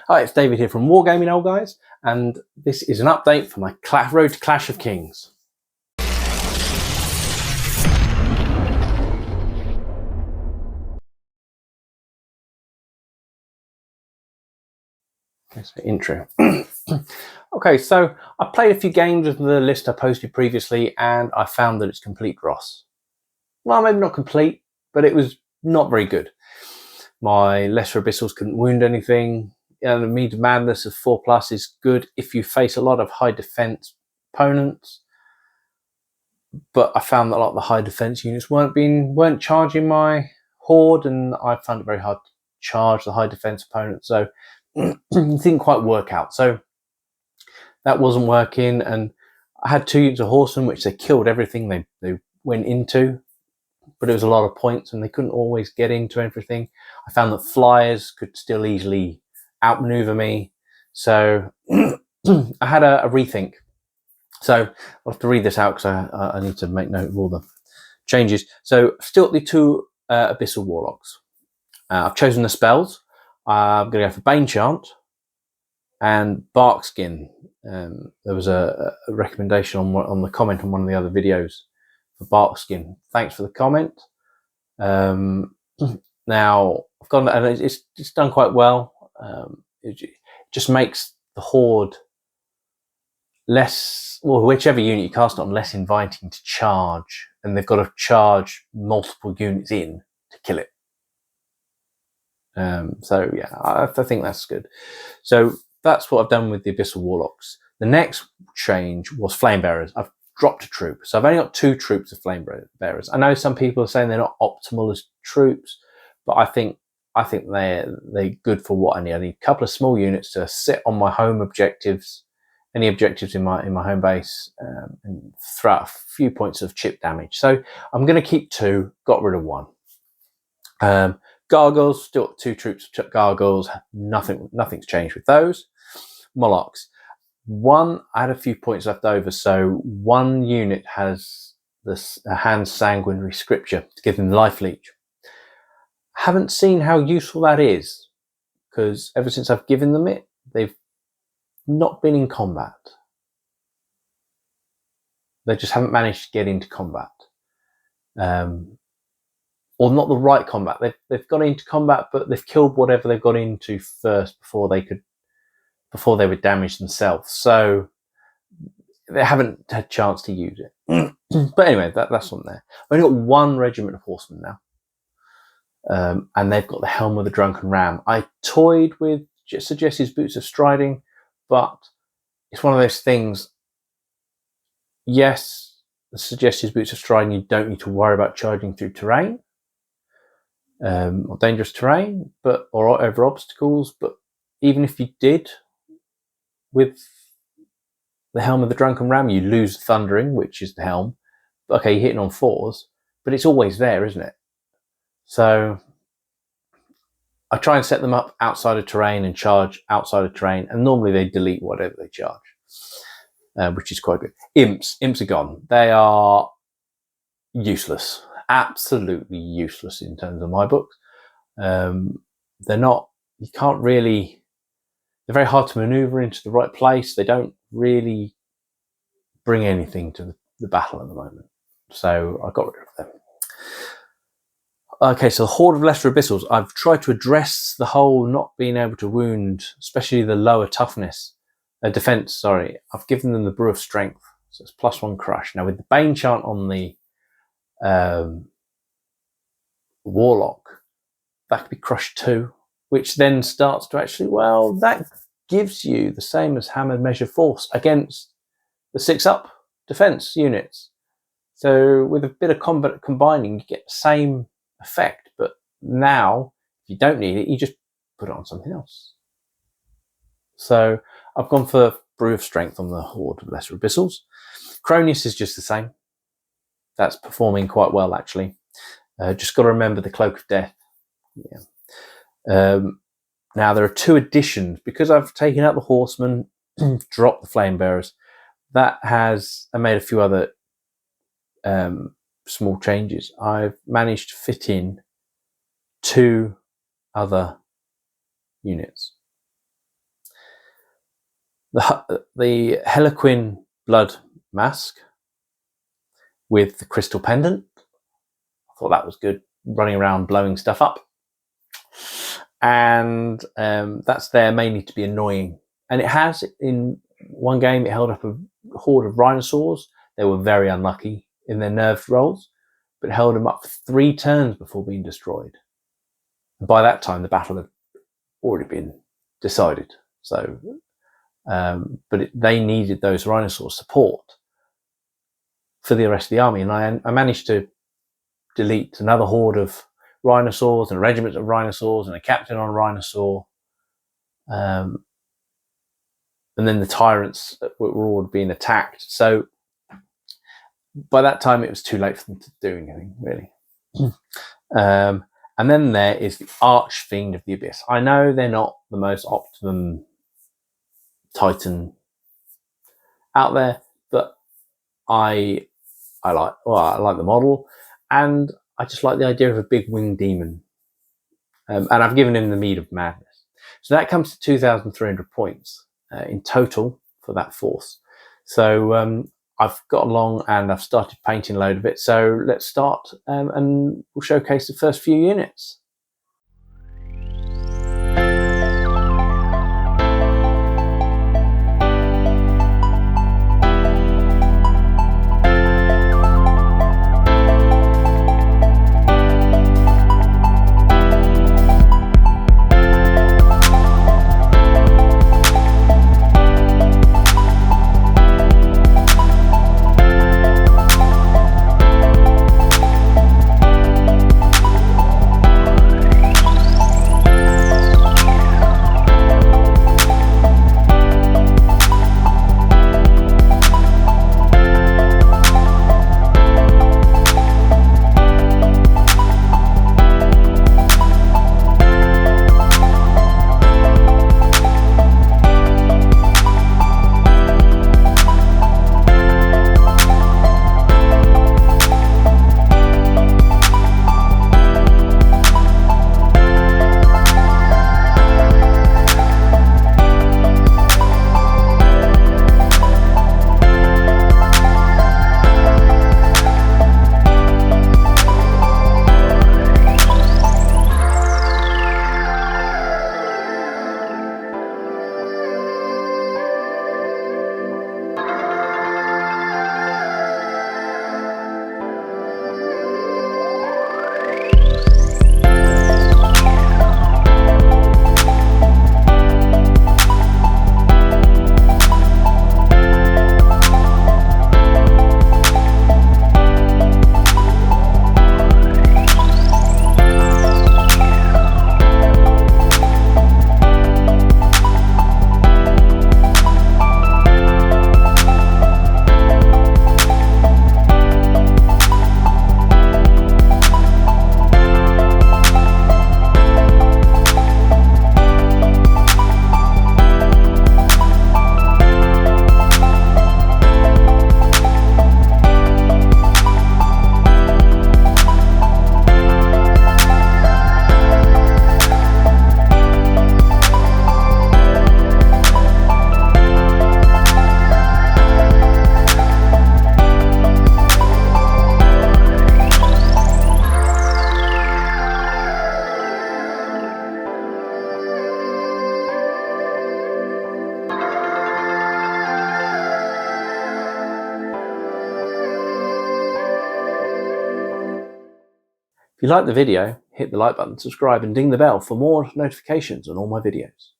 Hi, it's David here from Wargaming Old Guys, and this is an update for my Road to Clash of Kings. That's the intro. Okay, so I played a few games of the list I posted previously, and I found that it's complete dross. Well, maybe not complete, but it was not very good. My Lesser Abyssals couldn't wound anything. The Mead of Madness of 4+ is good if you face a lot of high defense opponents, but I found that a lot of the high defense units weren't charging my horde, and I found it very hard to charge the high defense opponent, so it didn't quite work out. So that wasn't working, and I had 2 units of horsemen which they killed everything they went into, but it was a lot of points and they couldn't always get into everything. I found that flyers could still easily outmaneuver me, so I had a rethink. So I'll have to read this out because I need to make note of all the changes. So still the 2 Abyssal Warlocks. I've chosen the spells. I'm going to go for Bane Chant and Barkskin. There was a recommendation on the comment on one of the other videos for Barkskin. Thanks for the comment. Now I've gone, and it's done quite well. It just makes the horde less, well, whichever unit you cast it on, less inviting to charge, and they've got to charge multiple units in to kill it. So yeah, I think that's good. So that's what I've done with the Abyssal Warlocks. The next change was Flame Bearers. I've dropped a troop, so I've only got 2 troops of Flame Bearers. I know some people are saying they're not optimal as troops, but I think they're good for what I need. I need a couple of small units to sit on my home objectives, any objectives in my home base, and throw out a few points of chip damage. So I'm going to keep 2. Got rid of 1. Gargoyles, still 2 troops of Gargoyles. Nothing's changed with those. Molochs. 1, I had a few points left over, so 1 unit has this Hand Sanguinary Scripture to give them Life Leech. Haven't seen how useful that is, because ever since I've given them it, they've not been in combat. They just haven't managed to get into combat. Or not the right combat. They've got into combat, but they've killed whatever they've got into first before they would damage themselves. So they haven't had a chance to use it. But anyway, that's on there. I've only got 1 regiment of horsemen now. And they've got the Helm of the Drunken Ram. I toyed with Sir Jesse's Boots of Striding, but it's one of those things. Yes, the Sir Jesse's Boots of Striding, you don't need to worry about charging through terrain. Or dangerous terrain, or over obstacles, but even if you did, with the Helm of the Drunken Ram, you lose Thundering, which is the helm. Okay, you're hitting on 4s, but it's always there, isn't it? So I try and set them up outside of terrain and charge outside of terrain, and normally they delete whatever they charge, which is quite good. Imps are gone. They are useless. Absolutely useless in terms of my books. They're not, you can't really, they're very hard to maneuver into the right place. They don't really bring anything to the battle at the moment. So I got rid of them. Okay, so the Horde of Lesser Abyssals. I've tried to address the whole not being able to wound, especially the lower toughness, defense, sorry. I've given them the Brew of Strength, so it's +1 crush. Now with the Bane Chant on the Warlock, that could be crushed 2, which then starts to actually, well, that gives you the same as Hammered Measure Force against the 6+ defense units. So with a bit of combat combining, you get the same effect, but now if you don't need it, you just put it on something else. So I've gone for Brew of Strength on the Horde of Lesser Abyssals. Cronius is just the same. That's performing quite well, actually. Just got to remember the Cloak of Death. Yeah. Now there are 2 additions, because I've taken out the Horsemen, dropped the Flame Bearers. That has made a few other small changes. I've managed to fit in 2 other units. the Heliquin blood mask with the crystal pendant. I thought that was good, running around blowing stuff up. And that's there mainly to be annoying. And it has, in one game, it held up a horde of rhinosaurs. They were very unlucky in their nerve rolls, but it held them up for 3 turns before being destroyed. And by that time, the battle had already been decided. So, they needed those rhinosaur support for the rest of the army. And I managed to delete another horde of rhinosaurs and a regiment of rhinosaurs and a captain on a rhinosaur. And then the tyrants were all being attacked. So by that time, it was too late for them to do anything, really. And then there is the Archfiend of the Abyss. I know they're not the most optimum Titan out there, but I like the model, and I just like the idea of a big winged demon. And I've given him the Mead of Madness. So that comes to 2,300 points in total for that force. So I've got along and I've started painting a load of it. So let's start and we'll showcase the first few units. If you like the video, hit the like button, subscribe and ding the bell for more notifications on all my videos.